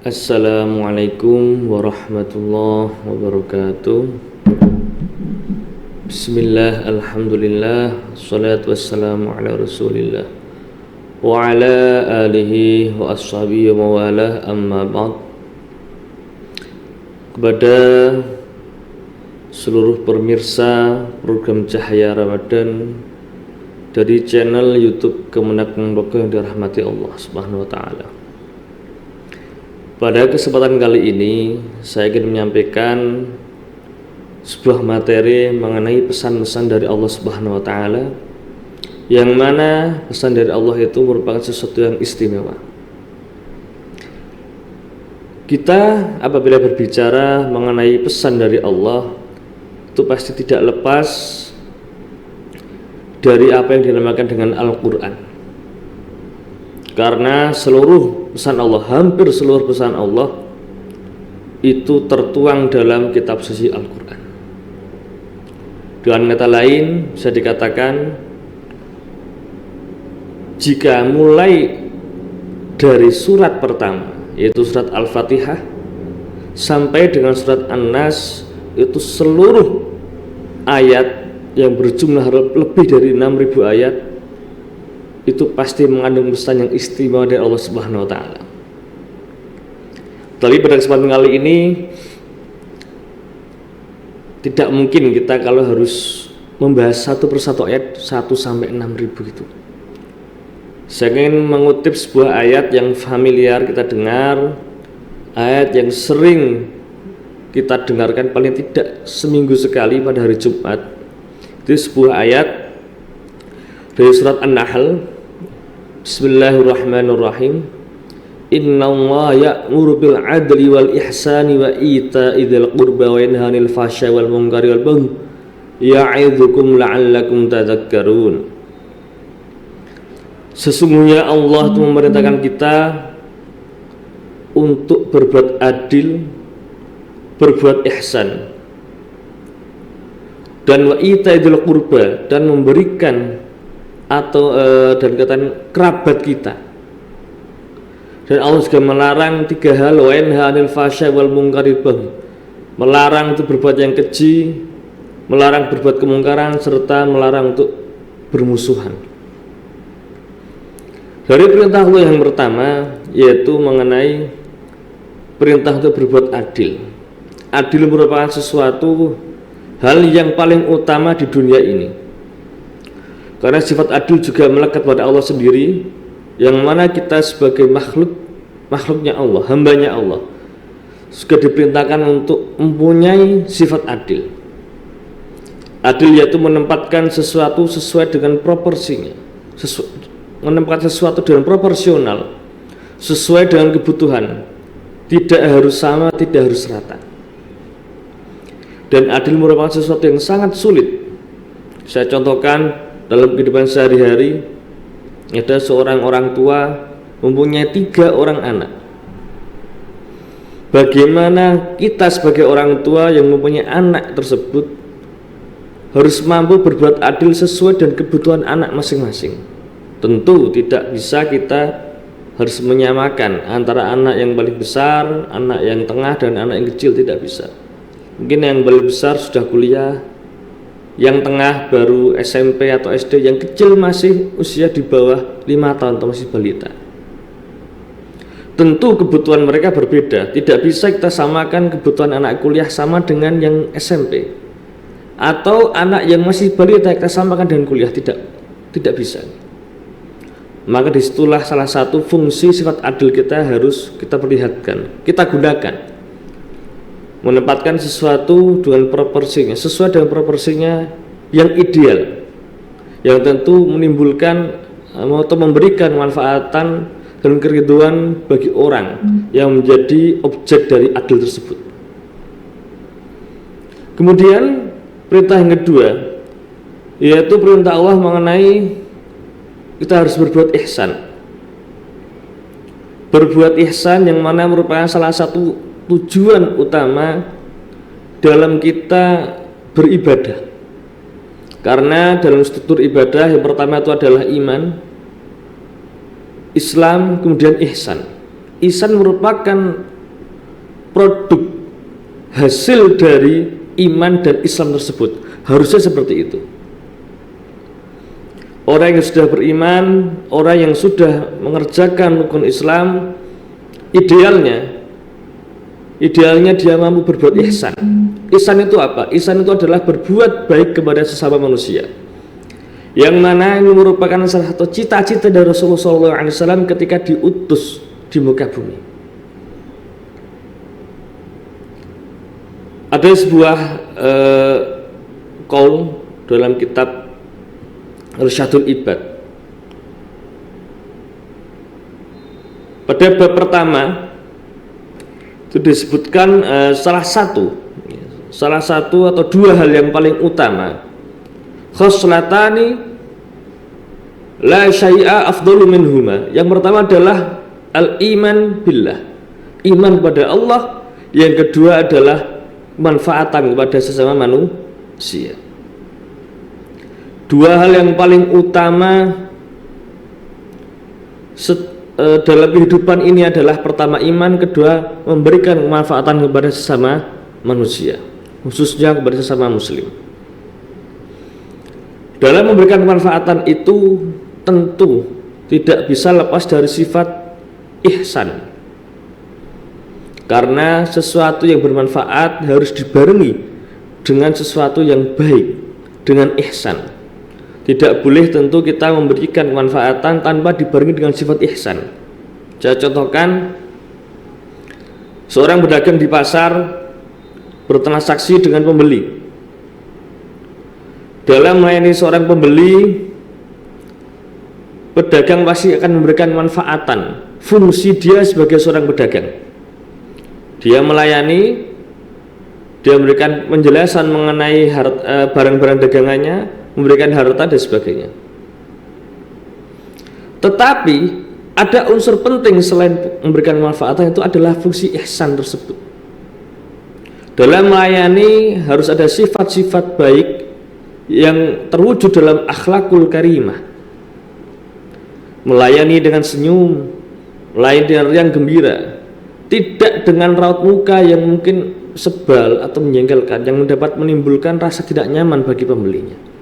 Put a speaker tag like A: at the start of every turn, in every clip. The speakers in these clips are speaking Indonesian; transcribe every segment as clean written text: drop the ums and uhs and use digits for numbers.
A: Assalamualaikum warahmatullahi wabarakatuh. Bismillah, alhamdulillah, salatu wassalamu ala rasulillah wa ala alihi wa ashabihi wa mawalah, amma ba'd. Kepada seluruh pemirsa program Cahaya Ramadan dari channel YouTube Kemenak Logo yang dirahmati Allah Subhanahu wa taala. Pada kesempatan kali ini saya ingin menyampaikan sebuah materi mengenai pesan-pesan dari Allah Subhanahu wa taala, yang mana pesan dari Allah itu merupakan sesuatu yang istimewa. Kita apabila berbicara mengenai pesan dari Allah, itu pasti tidak lepas dari apa yang dinamakan dengan Al-Quran. Karena seluruh pesan Allah, hampir seluruh pesan Allah itu tertuang dalam kitab suci Al-Quran. Dengan kata lain, bisa dikatakan jika mulai dari surat pertama, yaitu surat Al-Fatihah, sampai dengan surat An-Nas, itu seluruh ayat yang berjumlah lebih dari 6.000 ayat itu pasti mengandung pesan yang istimewa dari Allah Subhanahu wa taala. Tapi pada kesempatan kali ini tidak mungkin kita kalau harus membahas satu persatu ayat 1 sampai 6.000 itu. Saya ingin mengutip sebuah ayat yang familiar kita dengar, ayat yang sering kita dengarkan paling tidak seminggu sekali pada hari Jumat. Itu sebuah ayat dari surat An-Nahl. Bismillahirrahmanirrahim. Innallaha ya'muru bil 'adli wal ihsani wa ita'i dzil qurba wa yanha 'anil fahsya'i wal munkari wal baghi ya'idzukum la'allakum tadhakkarun. Sesungguhnya Allah itu memerintahkan kita untuk berbuat adil, berbuat ihsan, dan wa ita'i dzil qurba, dan memberikan atau dan katakan kerabat kita. Dan Allah juga melarang 3 hal, wa yanha 'anil fahsya'i wal munkari wal baghi. Melarang untuk berbuat yang keji, melarang berbuat kemungkaran, serta melarang untuk bermusuhan. Dari perintah Allah yang pertama yaitu mengenai perintah untuk berbuat adil. Adil merupakan sesuatu hal yang paling utama di dunia ini. Karena sifat adil juga melekat pada Allah sendiri, yang mana kita sebagai makhluknya Allah, hambanya Allah, juga diperintahkan untuk mempunyai sifat adil. Adil yaitu menempatkan sesuatu sesuai dengan proporsinya, menempatkan sesuatu dengan proporsional, sesuai dengan kebutuhan, tidak harus sama, tidak harus rata. Dan adil merupakan sesuatu yang sangat sulit. Saya contohkan dalam kehidupan sehari-hari, ada seorang orang tua mempunyai 3 orang anak. Bagaimana kita sebagai orang tua yang mempunyai anak tersebut harus mampu berbuat adil sesuai dengan kebutuhan anak masing-masing? Tentu tidak bisa kita harus menyamakan antara anak yang paling besar, anak yang tengah, dan anak yang kecil, tidak bisa. Mungkin yang paling besar sudah kuliah, yang tengah baru SMP atau SD, yang kecil masih usia di bawah 5 tahun atau masih balita. Tentu kebutuhan mereka berbeda. Tidak bisa kita samakan kebutuhan anak kuliah sama dengan yang SMP, atau anak yang masih balita kita samakan dengan kuliah. Tidak bisa. Maka disitulah salah satu fungsi sifat adil kita harus kita perlihatkan, kita gunakan, menempatkan sesuatu dengan proporsinya, sesuai dengan proporsinya yang ideal, yang tentu menimbulkan atau memberikan manfaatan dan keriduan bagi orang yang menjadi objek dari adil tersebut. Kemudian perintah yang kedua yaitu perintah Allah mengenai kita harus berbuat ihsan. Berbuat ihsan yang mana merupakan salah satu tujuan utama dalam kita beribadah. Karena dalam struktur ibadah yang pertama itu adalah iman, Islam, kemudian ihsan. Ihsan merupakan produk hasil dari iman dan Islam tersebut. Harusnya seperti itu. Orang yang sudah beriman, orang yang sudah mengerjakan rukun Islam, idealnya dia mampu berbuat ihsan. Ihsan itu apa? Ihsan itu adalah berbuat baik kepada sesama manusia, yang mana ini merupakan salah satu cita-cita dari Rasulullah SAW ketika diutus di muka bumi. Ada sebuah qaul dalam kitab Irsyadul Ibad. Pada bab pertama itu disebutkan salah satu atau dua hal yang paling utama, khoslatani la syai'a afdalu minhuma. Yang pertama adalah al-iman billah, iman kepada Allah. Yang kedua adalah manfaatan kepada sesama manusia. Dua hal yang paling utama dalam kehidupan ini adalah pertama iman, kedua memberikan kemanfaatan kepada sesama manusia, khususnya kepada sesama muslim. Dalam memberikan kemanfaatan itu tentu tidak bisa lepas dari sifat ihsan, karena sesuatu yang bermanfaat harus dibarengi dengan sesuatu yang baik, dengan ihsan. Tidak boleh tentu kita memberikan kemanfaatan tanpa dibarengi dengan sifat ihsan. Saya contohkan, seorang pedagang di pasar bertransaksi dengan pembeli. Dalam melayani seorang pembeli, pedagang pasti akan memberikan kemanfaatan. Fungsi dia sebagai seorang pedagang, dia melayani, dia memberikan penjelasan mengenai barang-barang dagangannya, memberikan harta dan sebagainya. Tetapi ada unsur penting selain memberikan kemanfaatan, itu adalah fungsi ihsan tersebut. Dalam melayani harus ada sifat-sifat baik yang terwujud dalam akhlakul karimah. Melayani dengan senyum, melayani dengan riang gembira, tidak dengan raut muka yang mungkin sebal atau menjengkelkan, yang dapat menimbulkan rasa tidak nyaman bagi pembelinya.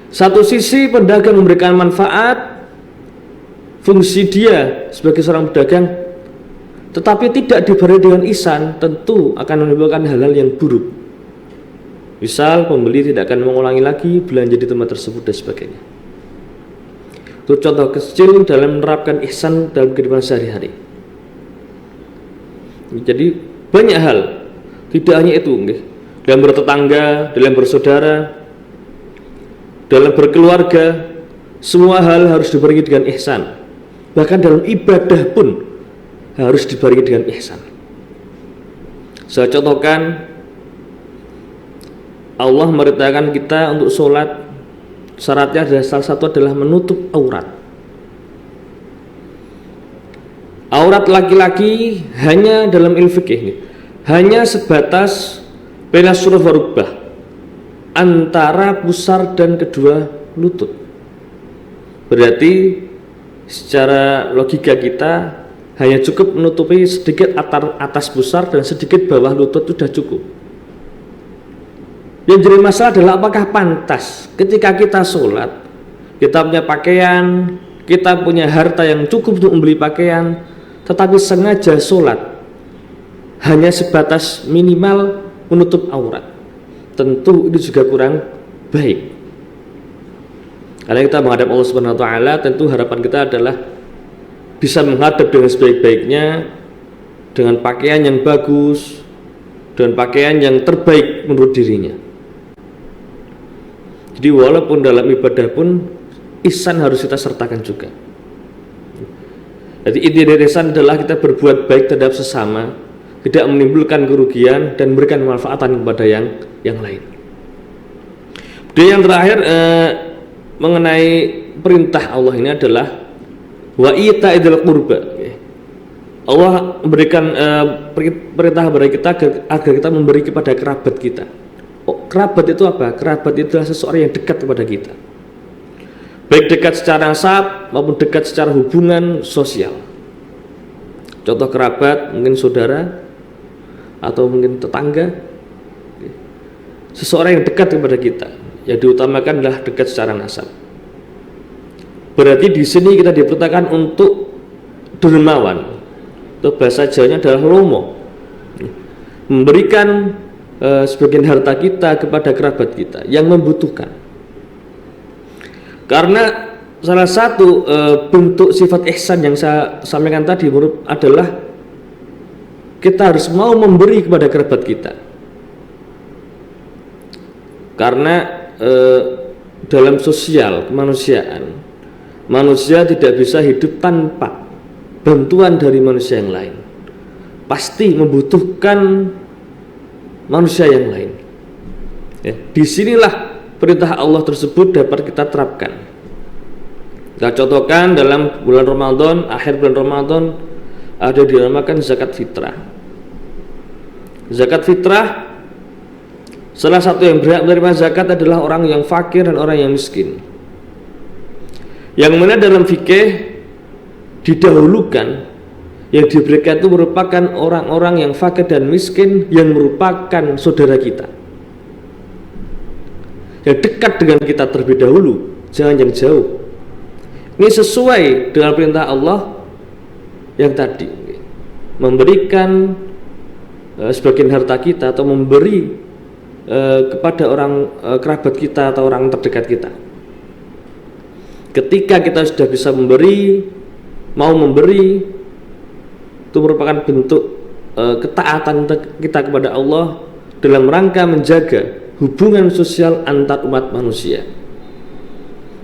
A: Satu sisi pedagang memberikan manfaat, fungsi dia sebagai seorang pedagang, tetapi tidak dibarengi dengan ihsan, tentu akan menimbulkan hal-hal yang buruk. Misal pembeli tidak akan mengulangi lagi belanja di tempat tersebut dan sebagainya. Itu contoh kecil dalam menerapkan ihsan dalam kehidupan sehari-hari. Jadi banyak hal, tidak hanya itu, dalam bertetangga, dalam bersaudara, dalam berkeluarga, semua hal harus dibarengi dengan ihsan. Bahkan dalam ibadah pun harus dibarengi dengan ihsan. Saya contohkan, Allah memerintahkan kita untuk sholat, syaratnya adalah salah satu adalah menutup aurat. Aurat laki-laki hanya dalam ilmu fikih hanya sebatas bena surah warubah, antara pusar dan kedua lutut. Berarti secara logika kita hanya cukup menutupi sedikit atas pusar dan sedikit bawah lutut, sudah cukup. Yang jadi masalah adalah apakah pantas ketika kita sholat, kita punya pakaian, kita punya harta yang cukup untuk membeli pakaian, tetapi sengaja sholat hanya sebatas minimal menutup aurat. Tentu itu juga kurang baik. Karena kita menghadap Allah Subhanahu wa taala, tentu harapan kita adalah bisa menghadap dengan sebaik-baiknya, dengan pakaian yang bagus, dengan pakaian yang terbaik menurut dirinya. Jadi walaupun dalam ibadah pun ihsan harus kita sertakan juga. Jadi inti dari ihsan adalah kita berbuat baik terhadap sesama, tidak menimbulkan kerugian dan memberikan kemanfaatan kepada yang lain. Dan yang terakhir mengenai perintah Allah ini adalah wa ita'idil qurba. Allah memberikan perintah kepada kita agar kita memberi kepada kerabat kita. Kerabat itu apa? Kerabat itu adalah seseorang yang dekat kepada kita, baik dekat secara nasab maupun dekat secara hubungan sosial. Contoh kerabat, mungkin saudara atau mungkin tetangga, seseorang yang dekat kepada kita. Yang diutamakan adalah dekat secara nasab. Berarti di sini kita diperintahkan untuk dermawan. Untuk bahasa Jawanya adalah lomo, memberikan sebagian harta kita kepada kerabat kita yang membutuhkan. Karena salah satu bentuk sifat ihsan yang saya sampaikan tadi adalah kita harus mau memberi kepada kerabat kita. Karena dalam sosial kemanusiaan, manusia tidak bisa hidup tanpa bantuan dari manusia yang lain. Pasti membutuhkan manusia yang lain. Ya, disinilah perintah Allah tersebut dapat kita terapkan. Kita contohkan dalam bulan Ramadan, akhir bulan Ramadan ada dinamakan zakat fitrah. Zakat fitrah, salah satu yang berhak menerima zakat adalah orang yang fakir dan orang yang miskin. Yang mana dalam fikih didahulukan, yang diberikan itu merupakan orang-orang yang fakir dan miskin yang merupakan saudara kita, yang dekat dengan kita terlebih dahulu, jangan yang jauh. Ini sesuai dengan perintah Allah yang tadi, memberikan sebagian harta kita atau memberi kepada orang kerabat kita atau orang terdekat kita. Ketika kita sudah bisa memberi, mau memberi, itu merupakan bentuk ketaatan kita kepada Allah dalam rangka menjaga hubungan sosial antar umat manusia.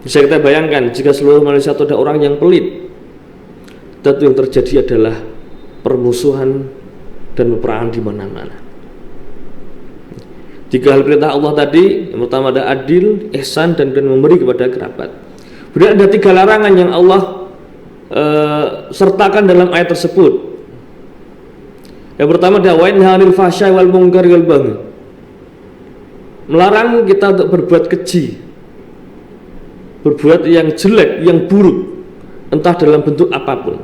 A: Bisa kita bayangkan jika seluruh manusia itu ada orang yang pelit, tentu yang terjadi adalah permusuhan dan peperangan di mana-mana. Jika hal perintah Allah tadi, yang pertama ada adil, ihsan, dan memberi kepada kerabat. Kemudian ada 3 larangan yang Allah sertakan dalam ayat tersebut. Yang pertama adalah wa yanha 'anil fahsya'i wal munkari wal baghi, melarang kita untuk berbuat keji, berbuat yang jelek, yang buruk, entah dalam bentuk apapun.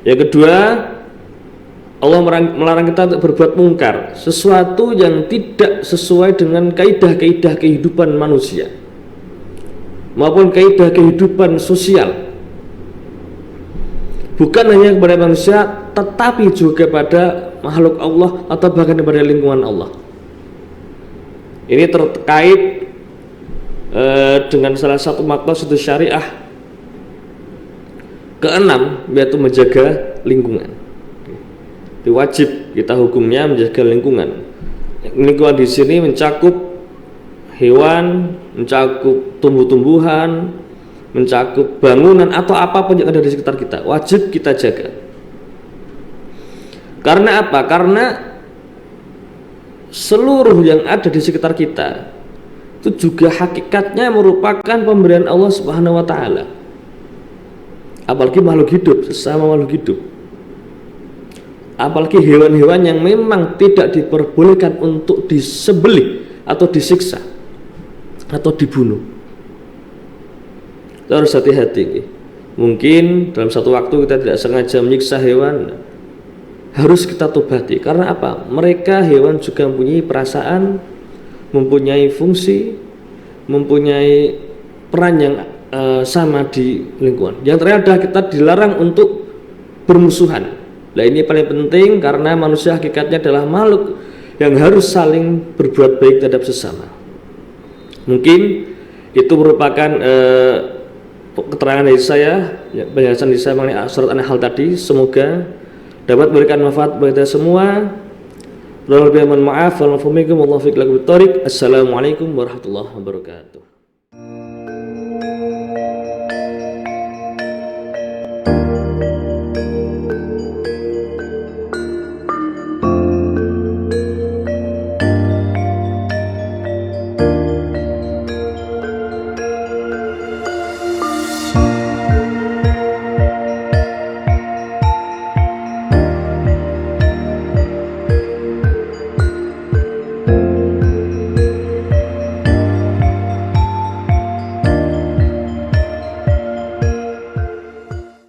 A: Yang kedua, Allah melarang kita untuk berbuat mungkar, sesuatu yang tidak sesuai dengan kaidah-kaidah kehidupan manusia maupun kaidah kehidupan sosial, bukan hanya kepada manusia tetapi juga kepada makhluk Allah atau bahkan kepada lingkungan Allah. Ini terkait dengan salah satu maqasid syariah ke-6, yaitu menjaga lingkungan. Itu wajib kita hukumnya menjaga lingkungan. Lingkungan di sini mencakup hewan, mencakup tumbuh-tumbuhan, mencakup bangunan atau apapun yang ada di sekitar kita, wajib kita jaga. Karena apa? Karena seluruh yang ada di sekitar kita itu juga hakikatnya merupakan pemberian Allah Subhanahu wa taala. Apalagi makhluk hidup, sesama makhluk hidup. Apalagi hewan-hewan yang memang tidak diperbolehkan untuk disembelih atau disiksa atau dibunuh. Kita harus hati-hati. Mungkin dalam satu waktu kita tidak sengaja menyiksa hewan, harus kita tobati. Karena apa? Mereka hewan juga mempunyai perasaan, mempunyai fungsi, mempunyai peran yang sama di lingkungan. Yang terakhir adalah kita dilarang untuk bermusuhan. Nah, ini paling penting karena manusia hakikatnya adalah makhluk yang harus saling berbuat baik terhadap sesama. Mungkin itu merupakan keterangan dari saya, penjelasan dari saya mengenai surat An-Nahl tadi. Semoga dapat memberikan manfaat bagi kita semua. Assalamualaikum warahmatullahi wabarakatuh.